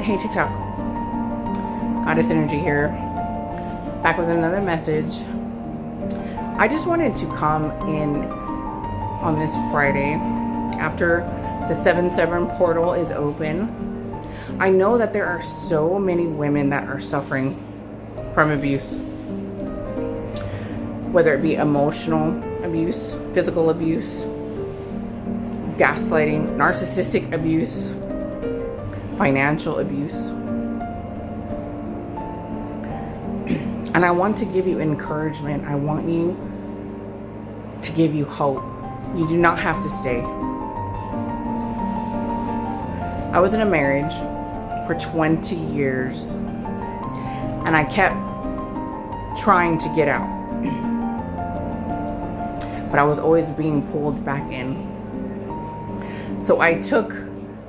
Hey TikTok, Goddess Energy here, back with another message. I just wanted to come in on this Friday after the 7/7 portal is open. I know that there are so many women that are suffering from abuse, whether it be emotional abuse, physical abuse, gaslighting, narcissistic abuse, financial abuse. And I want to give you encouragement. I want you to give you hope. You do not have to stay. I was in a marriage for 20 years and I kept trying to get out. But I was always being pulled back in. So I took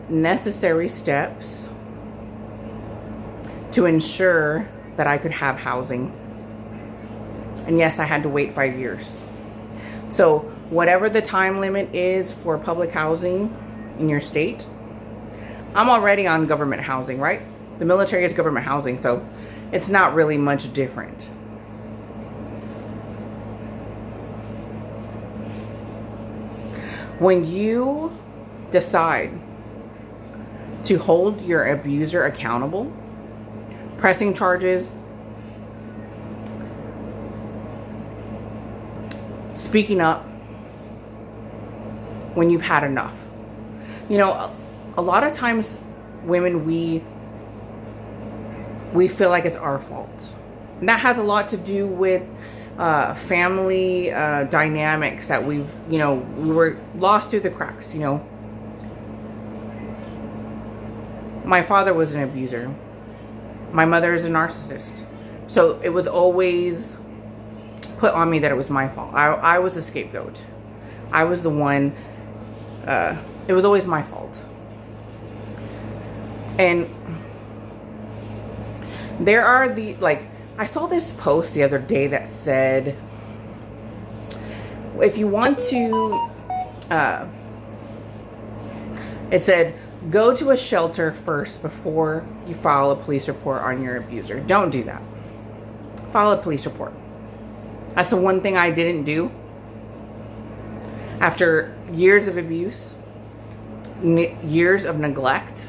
necessary steps to ensure that I could have housing. And yes, I had to wait 5 years. So whatever the time limit is for public housing in your state, I'm already on government housing, right? The military is government housing, so it's not really much different. When you decide to hold your abuser accountable, pressing charges, speaking up when you've had enough. You know, a lot of times women, we feel like it's our fault. And that has a lot to do with family dynamics that we were lost through the cracks, My father was an abuser. My mother is a narcissist. So it was always put on me that it was my fault. I was a scapegoat. I was the one, it was always my fault. And there are I saw this post the other day that said, if you want to, it said, go to a shelter first before you file a police report on your abuser. Don't do that. File a police report. That's the one thing I didn't do. After years of abuse, years of neglect,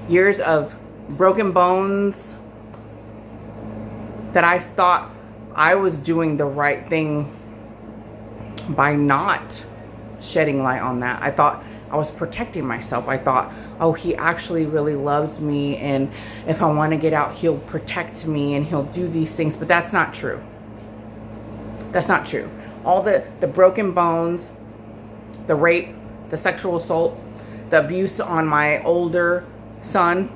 years of broken bones, that I thought I was doing the right thing by not shedding light on that. I thought I was protecting myself. I thought, oh, he actually really loves me, and if I want to get out, he'll protect me and he'll do these things. But that's not true. That's not true. All the broken bones, the rape, the sexual assault, the abuse on my older son,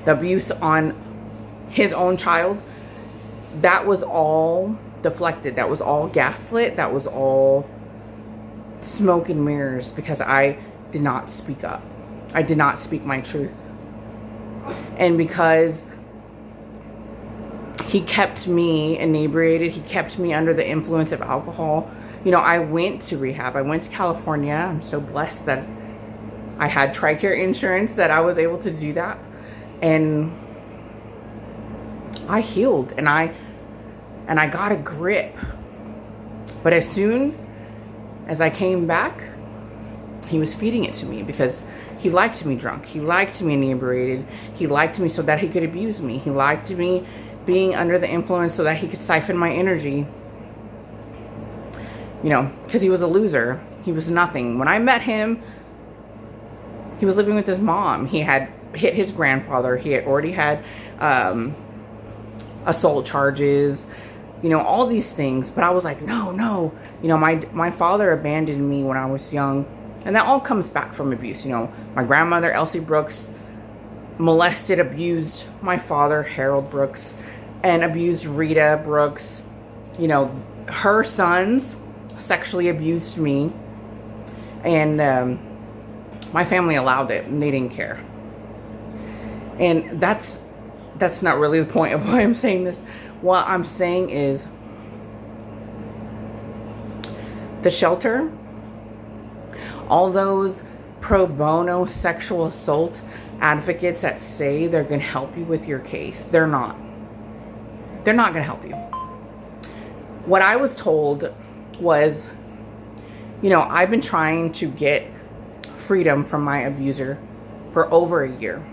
the abuse on his own child, that was all deflected. That was all gaslit. That was all smoke and mirrors, because I did not speak up. I did not speak my truth. And because he kept me inebriated, he kept me under the influence of alcohol. I went to rehab. I went to California. I'm so blessed that I had TRICARE insurance, that I was able to do that. And I healed, and I got a grip. But as soon as I came back, he was feeding it to me, because he liked me drunk. He liked me inebriated. He liked me so that he could abuse me. He liked me being under the influence so that he could siphon my energy. Because he was a loser. He was nothing. When I met him, he was living with his mom. He had hit his grandfather. He had already had assault charges, all these things. But I was like, no. My father abandoned me when I was young. And that all comes back from abuse. My grandmother, Elsie Brooks, molested, abused my father, Harold Brooks, and abused Rita Brooks. Her sons sexually abused me. And my family allowed it, and they didn't care. And that's not really the point of why I'm saying this. What I'm saying is, the shelter, all those pro bono sexual assault advocates that say they're going to help you with your case. They're not. They're not going to help you. What I was told was, I've been trying to get freedom from my abuser for over a year.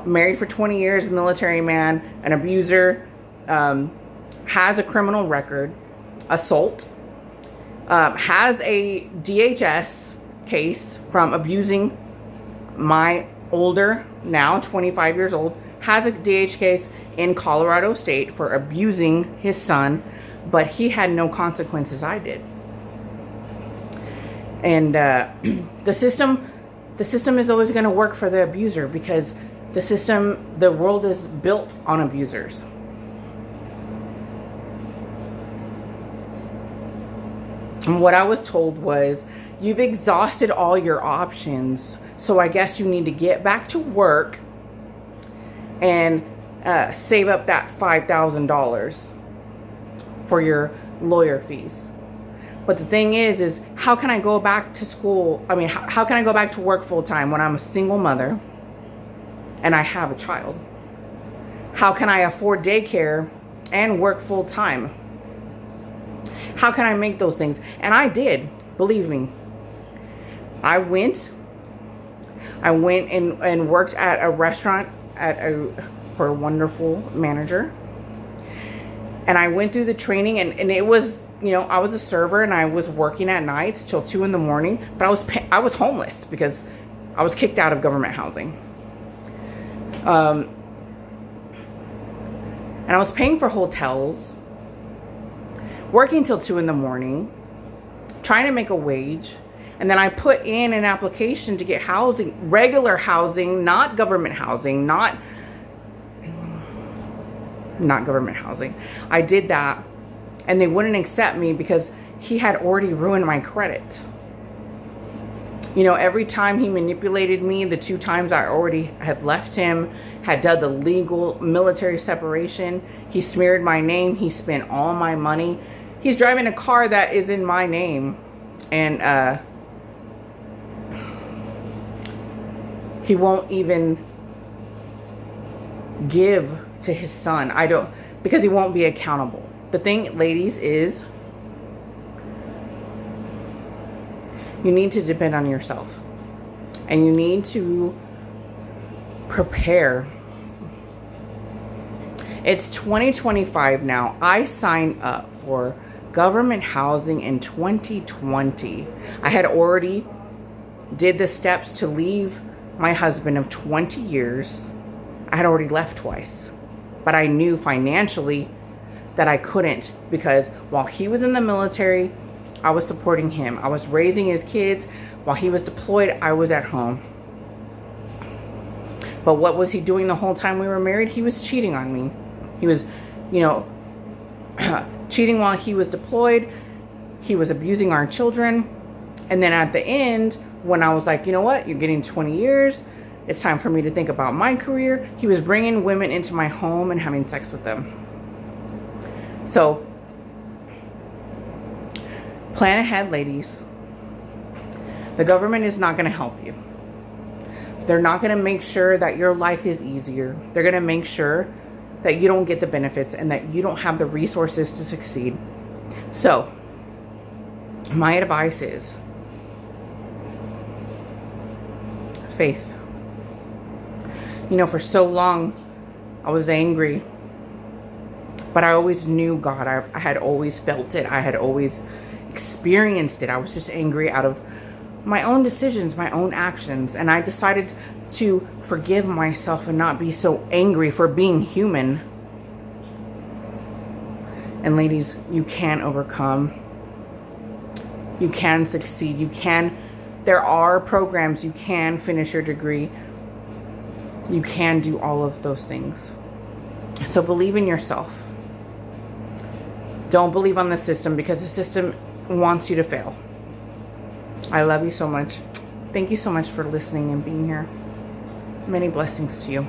Married for 20 years, military man, an abuser, has a criminal record, assault, has a DHS case from abusing my older, now 25 years old, has a DH case in Colorado State for abusing his son, but he had no consequences. I did. And the system is always going to work for the abuser, because the world is built on abusers. And what I was told was, you've exhausted all your options, so I guess you need to get back to work and save up that $5,000 for your lawyer fees. But the thing is how can I go back to school? I mean, how can I go back to work full time when I'm a single mother and I have a child? How can I afford daycare and work full time? How can I make those things? And I did, believe me. I went and worked at a restaurant for a wonderful manager. And I went through the training, and it was, I was a server, and I was working at nights till 2 a.m. But I was homeless because I was kicked out of government housing. And I was paying for hotels, working till 2 a.m, trying to make a wage. And then I put in an application to get housing, regular housing, not government housing, not government housing. I did that, and they wouldn't accept me because he had already ruined my credit. Every time he manipulated me, the 2 times I already had left him, had done the legal military separation, he smeared my name, he spent all my money. He's driving a car that is in my name, and he won't even give to his son. Because he won't be accountable. The thing, ladies, is you need to depend on yourself. And you need to prepare. It's 2025 now. I signed up for government housing in 2020. I had already did the steps to leave my husband of 20 years. I had already left twice. But I knew financially that I couldn't, because while he was in the military, I was supporting him. I was raising his kids. While he was deployed, I was at home. But what was he doing the whole time we were married? He was cheating on me. He was, cheating while he was deployed. He was abusing our children. And then at the end, when I was like, you know what? You're getting 20 years. It's time for me to think about my career. He was bringing women into my home and having sex with them. So, plan ahead, ladies. The government is not going to help you. They're not going to make sure that your life is easier. They're going to make sure that you don't get the benefits and that you don't have the resources to succeed. So, my advice is faith. For so long, I was angry, but I always knew God. I had always felt it. I had always experienced it. I was just angry out of my own decisions, my own actions. And I decided to forgive myself and not be so angry for being human. And ladies, you can overcome. You can succeed. There are programs. You can finish your degree. You can do all of those things. So believe in yourself. Don't believe on the system, because the system wants you to fail. I love you so much. Thank you so much for listening and being here. Many blessings to you.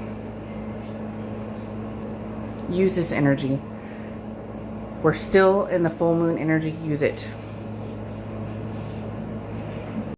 Use this energy. We're still in the full moon energy. Use it.